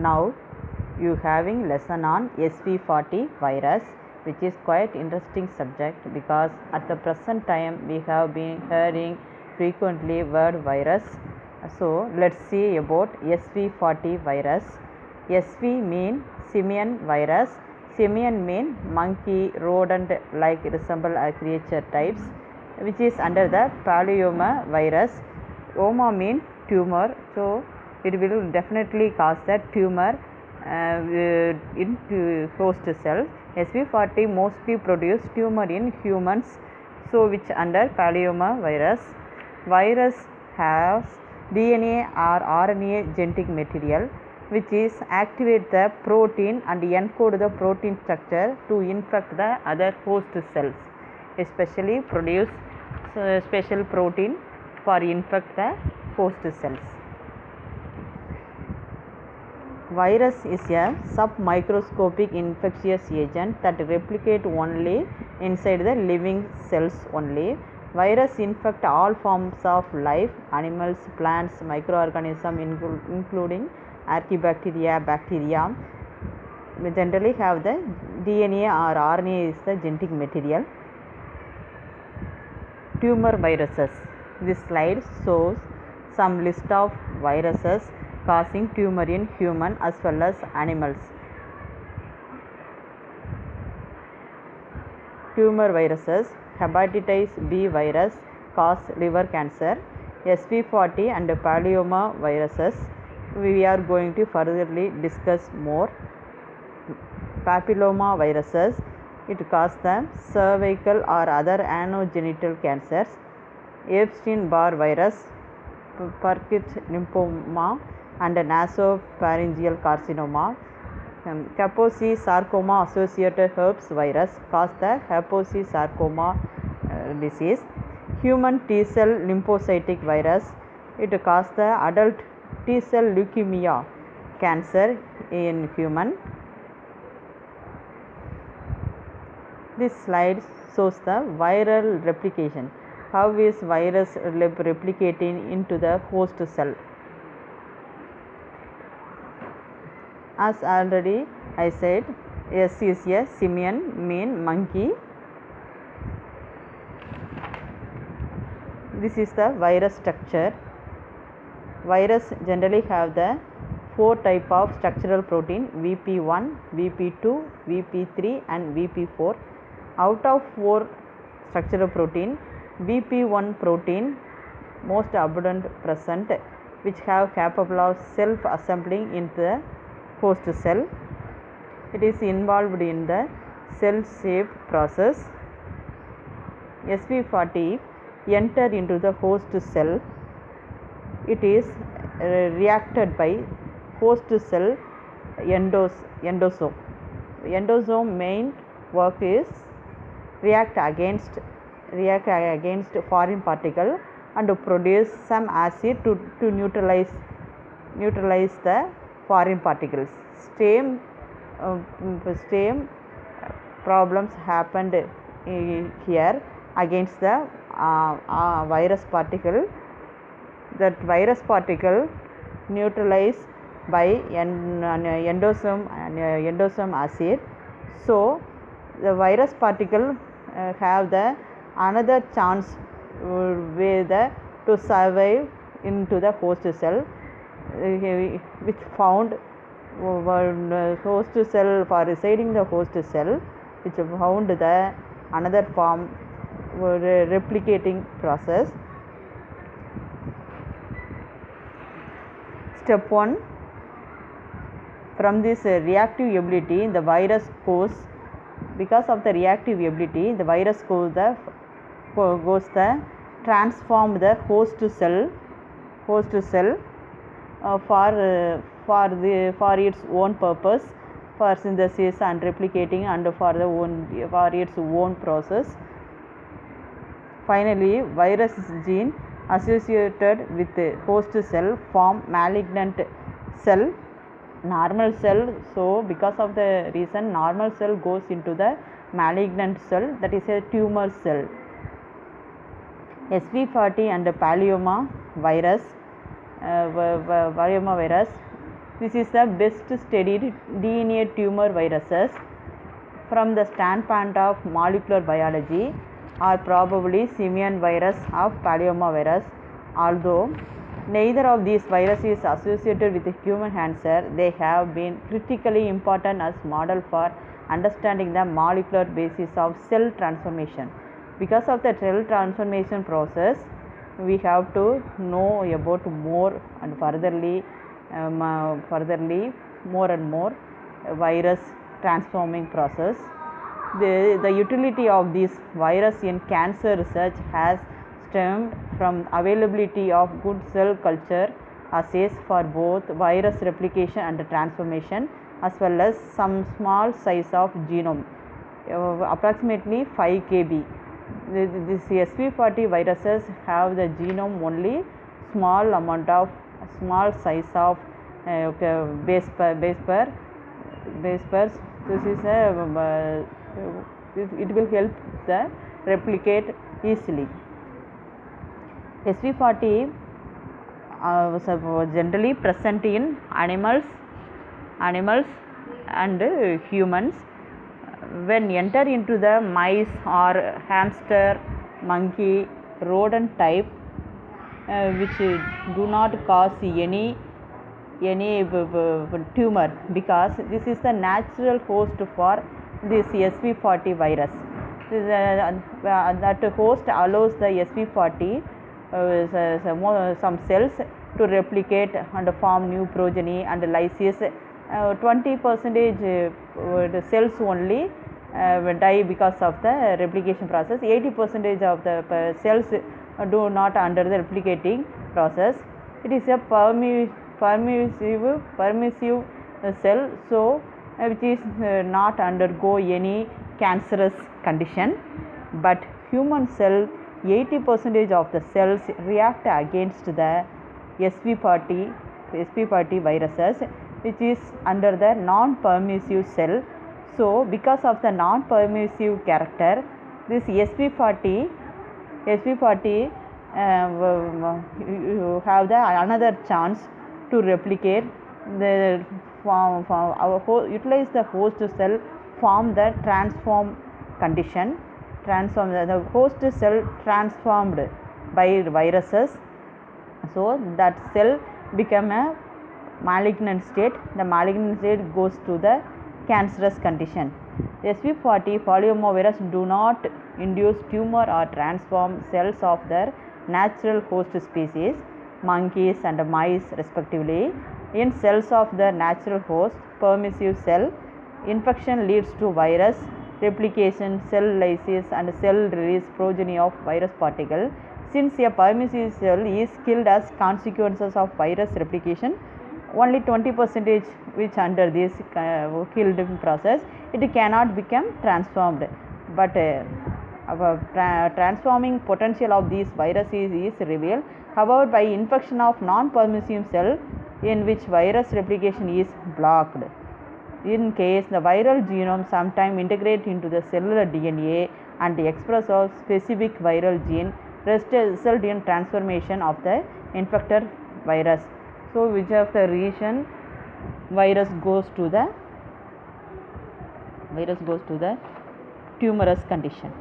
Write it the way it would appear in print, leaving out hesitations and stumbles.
Now you having lesson on SV40 virus, which is quite interesting subject because at the present time we have been hearing frequently word virus. So let's see about SV40 virus. SV mean simian virus. Simian mean monkey, rodent like resemble a creature types, which is under the papilloma virus. Oma mean tumor, so it will definitely cause the tumor in host cell. SV40 mostly produce tumor in humans, so which under papilloma virus. Virus has DNA or RNA genetic material which is activate the protein and encode the protein structure to infect the other host cells, especially produce special protein for infect the host cells. Virus is a submicroscopic infectious agent that replicate only inside the living cells only. Virus infect all forms of life, animals, plants, microorganisms including archaebacteria, bacteria. We generally have the DNA or RNA is the genetic material. Tumor viruses. This slide shows some list of viruses causing tumor in human as well as animals. Tumor viruses. Hepatitis B virus cause liver cancer. SV40 and papilloma viruses we are going to furtherly discuss more. Papilloma viruses, it causes the cervical or other anogenital cancers. Epstein-Barr virus, Burkitt lymphoma and nasopharyngeal carcinoma. Kaposi sarcoma associated herpes virus cause the Kaposi sarcoma disease. Human T cell lymphocytic virus, it causes the adult T cell leukemia cancer in human. This slide shows the viral replication. How is virus replicating into the host cell? As already I said, S is a simian, mean monkey. This is the virus structure. Virus generally have the 4 type of structural protein: VP1, VP2, VP3 and VP4. Out of 4 structural protein, VP1 protein most abundant present, which have capable of self-assembling into the host cell. It is involved in the cell shape process. SV40 enter into the host cell. It is reacted by host cell endosome. Endosome main work is react against foreign particle and produce some acid to neutralize the foreign particles. Same problems happened here against the virus particle. That virus particle neutralized by endosome acid. So the virus particle have the another chance to survive into the host cell, which found host cell for residing the host cell, which found the another form replicating process. Step 1. From this reactive ability, the virus goes, because of the reactive ability, the virus goes the transform the host cell for its own purpose, for synthesis and replicating and for its own process. Finally, virus gene associated with the host cell form malignant cell, normal cell. So because of the reason normal cell goes into the malignant cell, that is a tumor cell. SV40 and papilloma virus This is the best studied DNA tumor viruses from the standpoint of molecular biology are probably simian virus of papillomavirus. Although neither of these viruses is associated with human cancer, they have been critically important as model for understanding the molecular basis of cell transformation. Because of the cell transformation process, we have to know about more and furtherly more and more virus transforming process. The utility of this virus in cancer research has stemmed from availability of good cell culture assays for both virus replication and transformation, as well as some small size of genome, approximately 5 kb. This SV40 viruses have the genome only small amount of small size of base pairs. This is a it will help the replicate easily. SV40 generally present in animals and humans. When enter into the mice or hamster, monkey, rodent type, which do not cause any tumor, because this is the natural host for this SV40 virus. That host allows the SV40 some cells to replicate and form new progeny and lysis. 20% the cells only die because of the replication process. 80% of the cells do not under the replicating process. It is a permissive cell, so which is not undergo any cancerous condition. But human cell, 80% of the cells react against the SV40 viruses, which is under the non-permissive cell. So because of the non-permissive character, this SV40 you have the another chance to replicate the utilize the host cell, form the transform condition, the host cell transformed by viruses, so that cell become a malignant state. The malignant state goes to the cancerous condition. SV40 papillomavirus do not induce tumor or transform cells of their natural host species, monkeys and mice respectively. In cells of the natural host permissive cell, infection leads to virus replication, cell lysis and cell release progeny of virus particle. Since a permissive cell is killed as consequences of virus replication, only 20% which under this killed process, it cannot become transformed. But transforming potential of these viruses is revealed, however, by infection of non-permissive cell in which virus replication is blocked. In case the viral genome sometimes integrate into the cellular DNA and express a specific viral gene, result in transformation of the infected virus. So which of the region virus goes to the tumorous condition.